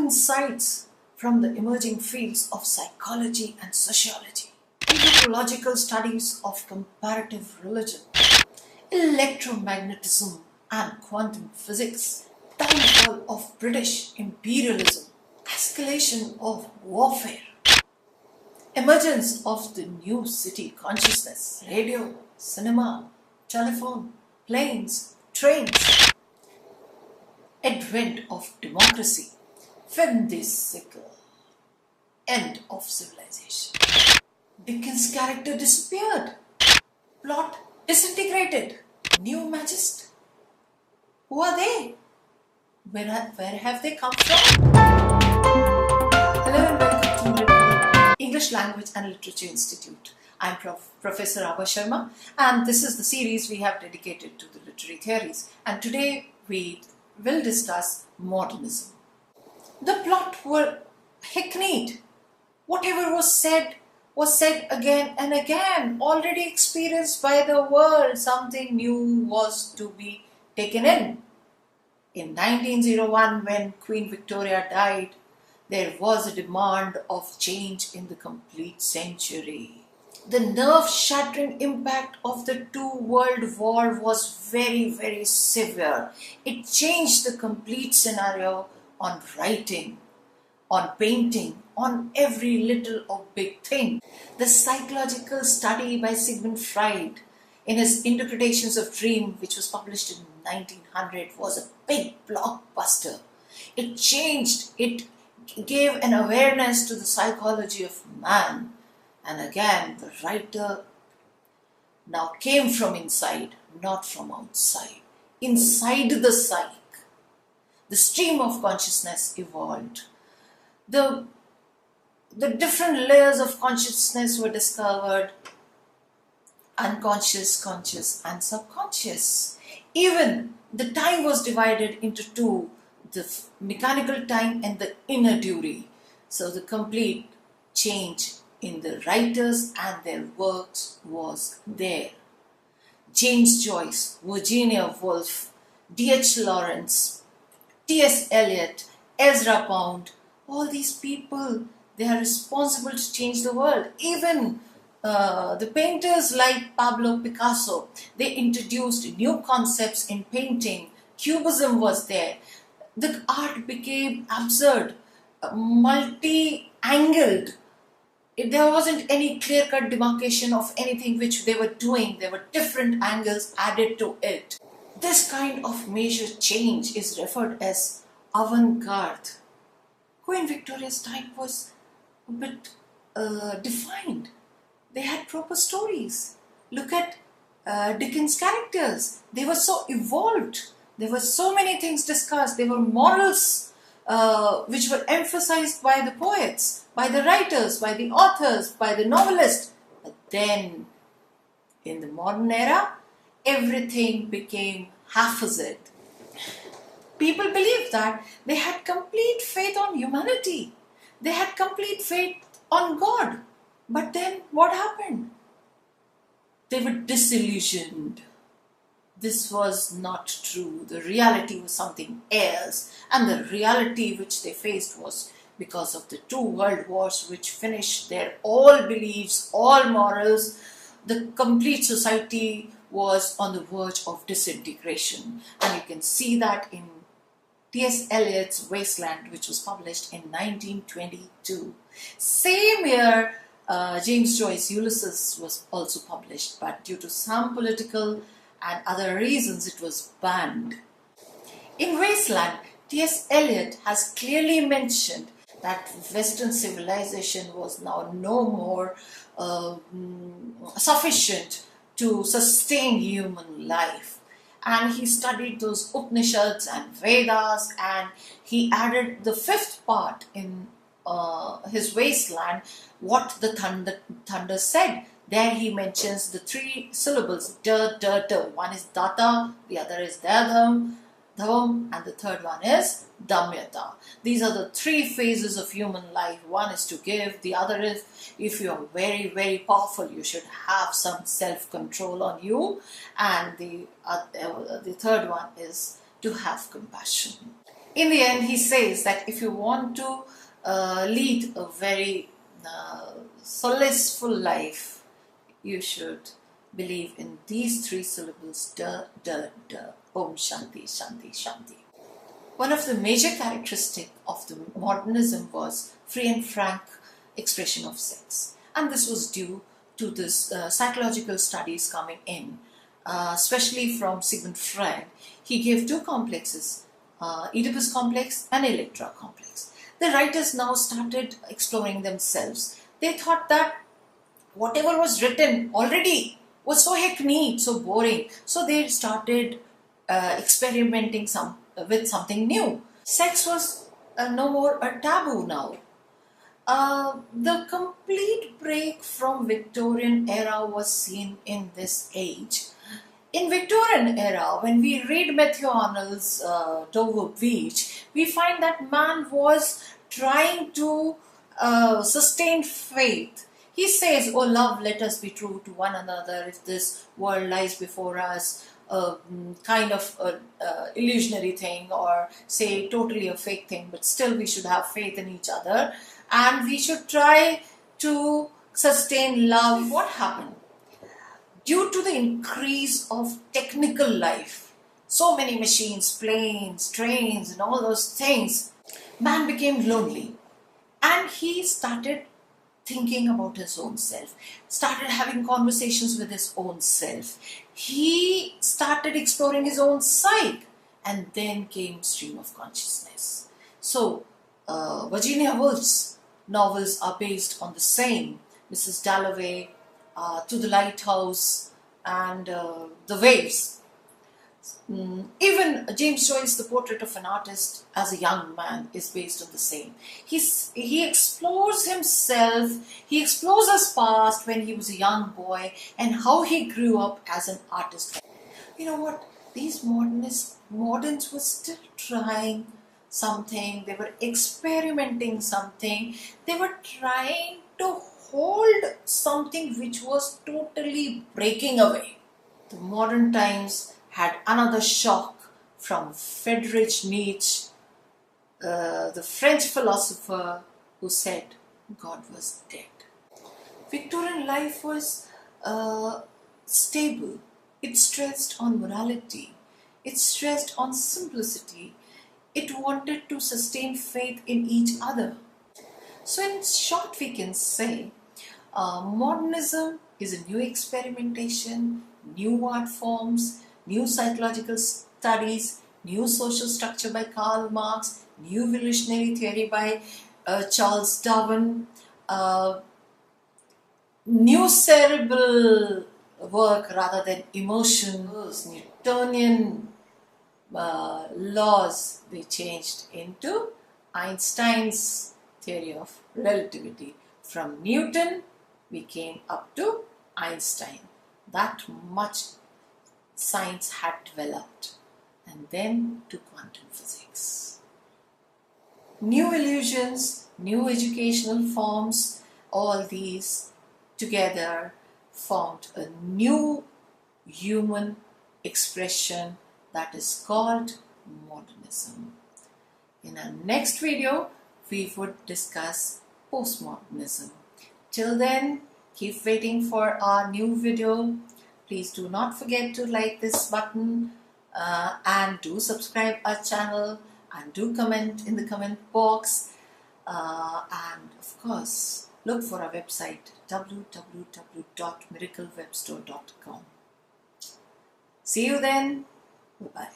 insights from the emerging fields of psychology and sociology, anthropological studies of comparative religion, electromagnetism and quantum physics, downfall of British imperialism, escalation of warfare, emergence of the new city consciousness, radio, cinema, telephone, planes, trains, advent of democracy, whimsical end of civilization. Dickens' character disappeared, plot disintegrated, new magist. Who are they? Where have they come from? Hello and welcome to English Language and Literature Institute. I'm Professor Abha Sharma, and this is the series we have dedicated to the literary theories. And today we will discuss modernism. The plot were hackneyed. Whatever was said again and again, already experienced by the world. Something new was to be taken in. In 1901, when Queen Victoria died, there was a demand of change in the complete century. The nerve-shattering impact of the World War was very, very severe. It changed the complete scenario on writing, on painting, on every little or big thing. The psychological study by Sigmund Freud in his Interpretations of Dream, which was published in 1900, was a big blockbuster. It changed, it gave an awareness to the psychology of man. And again, the writer now came from inside, not from outside. Inside the psyche, the stream of consciousness evolved. The different layers of consciousness were discovered: unconscious, conscious and subconscious. Even the time was divided into two, the mechanical time and the inner duty. So the complete change in the writers and their works was there. James Joyce, Virginia Woolf, D.H. Lawrence, T.S. Eliot, Ezra Pound, all these people, they are responsible to change the world. Even the painters like Pablo Picasso, they introduced new concepts in painting. Cubism was there. The art became absurd, multi-angled. There wasn't any clear-cut demarcation of anything which they were doing. There were different angles added to it. This kind of major change is referred as avant-garde. Queen Victoria's time was a bit defined. They had proper stories. Look at Dickens' characters. They were so evolved. There were so many things discussed. There were morals which were emphasized by the poets, by the writers, by the authors, by the novelists. But then, in the modern era, everything became haphazard. People believed that they had complete faith on humanity. They had complete faith on God. But then what happened? They were disillusioned. This was not true. The reality was something else. And the reality which they faced was because of the two world wars which finished their all beliefs, all morals. The complete society was on the verge of disintegration. And you can see that in T.S. Eliot's Wasteland, which was published in 1922. Same year, James Joyce Ulysses was also published, but due to some political and other reasons it was banned. In Wasteland, T.S. Eliot has clearly mentioned that Western civilization was now no more sufficient to sustain human life. And he studied those Upanishads and Vedas, and he added the fifth part in his Wasteland, what the thunder said. There he mentions the three syllables, da, da, da. One is data, the other is dhavam, and the third one is damyata. These are the three phases of human life. One is to give, the other is, if you are very, very powerful, you should have some self-control on you, and the third one is to have compassion. In the end, he says that if you want to lead a very solaceful life, you should believe in these three syllables: da, da, da, Om Shanti, Shanti, Shanti. One of the major characteristics of the modernism was free and frank expression of sex, and this was due to this psychological studies coming in, especially from Sigmund Freud. He gave two complexes, Oedipus complex and Electra complex. The writers now started exploring themselves. They thought that whatever was written already was so hackneyed, so boring. So they started experimenting with something new. Sex was no more a taboo now. The complete break from Victorian era was seen in this age. In Victorian era, when we read Matthew Arnold's Dover Beach, we find that man was trying to sustain faith. He says, "Oh love, let us be true to one another. If this world lies before us, kind of illusionary thing, or say totally a fake thing, but still we should have faith in each other, and we should try to sustain love." What happened? Due to the increase of technical life, so many machines, planes, trains, and all those things, man became lonely, and he started thinking about his own self, started having conversations with his own self. He started exploring his own psyche, and then came stream of consciousness. So, Virginia Woolf's novels are based on the same. Mrs. Dalloway, To the Lighthouse, and The Waves. Even James Joyce, The Portrait of an Artist as a Young Man, is based on the same. He explores himself, he explores his past when he was a young boy and how he grew up as an artist. You know what? These moderns were still trying something, they were experimenting something, they were trying to hold something which was totally breaking away. The modern times had another shock from Friedrich Nietzsche, the French philosopher who said God was dead. Victorian life was stable. It stressed on morality. It stressed on simplicity. It wanted to sustain faith in each other. So in short, we can say modernism is a new experimentation, new art forms, new psychological studies, new social structure by Karl Marx, new evolutionary theory by Charles Darwin, new cerebral work rather than emotions, Newtonian laws, they changed into Einstein's theory of relativity. From Newton, we came up to Einstein. That much science had developed, and then to quantum physics. New illusions, new educational forms, all these together formed a new human expression that is called modernism. In our next video, we would discuss postmodernism. Till then, keep waiting for our new video. Please do not forget to like this button and do subscribe our channel and do comment in the comment box. And of course, look for our website www.miraclewebstore.com. See you then. Bye-bye.